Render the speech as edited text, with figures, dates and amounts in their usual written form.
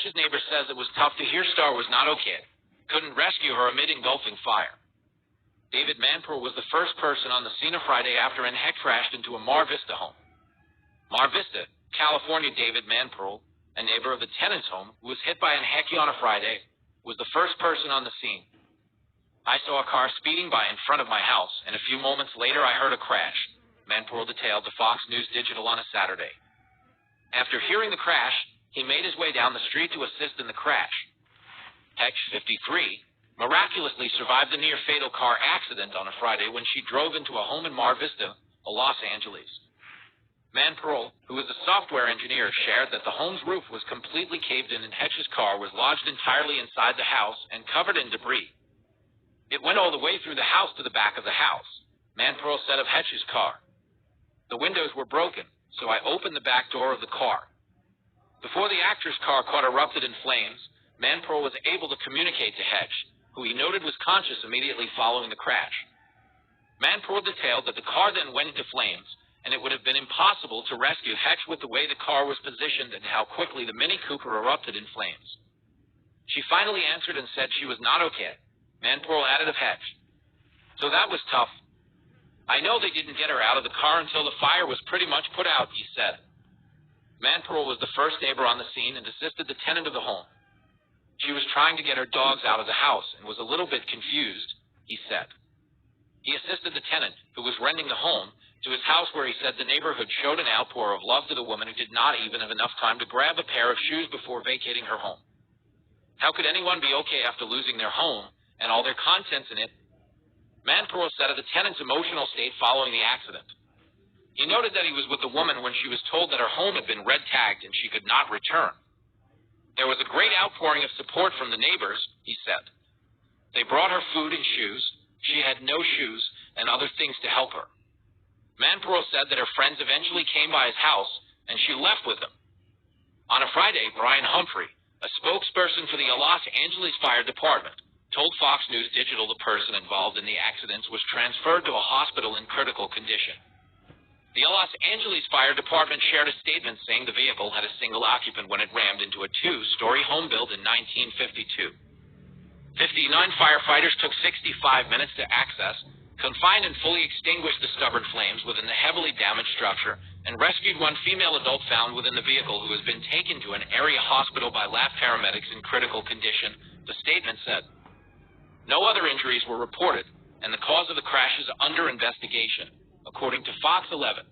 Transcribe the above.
Heche's neighbor says it was tough to hear Star was not okay. Couldn't rescue her amid engulfing fire. David Manpearl was the first person on the scene of Friday after Anne Heche crashed into a Mar Vista home. Mar Vista, California. David Manpearl, a neighbor of the tenant's home who was hit by Anne Heche on a Friday, was the first person on the scene. I saw a car speeding by in front of my house, and a few moments later I heard a crash, Manpearl detailed to Fox News Digital on a Saturday. After hearing the crash, he made his way down the street to assist in the crash. Heche, 53, miraculously survived the near-fatal car accident on a Friday when she drove into a home in Mar Vista, Los Angeles. Manpearl, who is a software engineer, shared that the home's roof was completely caved in and Heche's car was lodged entirely inside the house and covered in debris. It went all the way through the house to the back of the house, Manpearl said of Heche's car. The windows were broken, so I opened the back door of the car. Before the actor's car caught erupted in flames, Manpearl was able to communicate to Heche, who he noted was conscious immediately following the crash. Manpearl detailed that the car then went into flames, and it would have been impossible to rescue Heche with the way the car was positioned and how quickly the Mini Cooper erupted in flames. She finally answered and said she was not okay, Manpearl added of Heche. So that was tough. I know they didn't get her out of the car until the fire was pretty much put out, he said. Manpearl was the first neighbor on the scene and assisted the tenant of the home. She was trying to get her dogs out of the house and was a little bit confused, he said. He assisted the tenant, who was renting the home, to his house where he said the neighborhood showed an outpour of love to the woman who did not even have enough time to grab a pair of shoes before vacating her home. How could anyone be okay after losing their home and all their contents in it? Manpearl said of the tenant's emotional state following the accident. He noted that he was with the woman when she was told that her home had been red-tagged and she could not return. There was a great outpouring of support from the neighbors, he said. They brought her food and shoes. She had no shoes and other things to help her. Manpearl said that her friends eventually came by his house and she left with them. On a Friday, Brian Humphrey, a spokesperson for the Los Angeles Fire Department, told Fox News Digital the person involved in the accidents was transferred to a hospital in critical condition. The Los Angeles Fire Department shared a statement saying the vehicle had a single occupant when it rammed into a two-story home built in 1952. 59 firefighters took 65 minutes to access, confine and fully extinguish the stubborn flames within the heavily damaged structure, and rescued one female adult found within the vehicle who has been taken to an area hospital by lab paramedics in critical condition, the statement said. No other injuries were reported, and the cause of the crash is under investigation, according to Fox 11.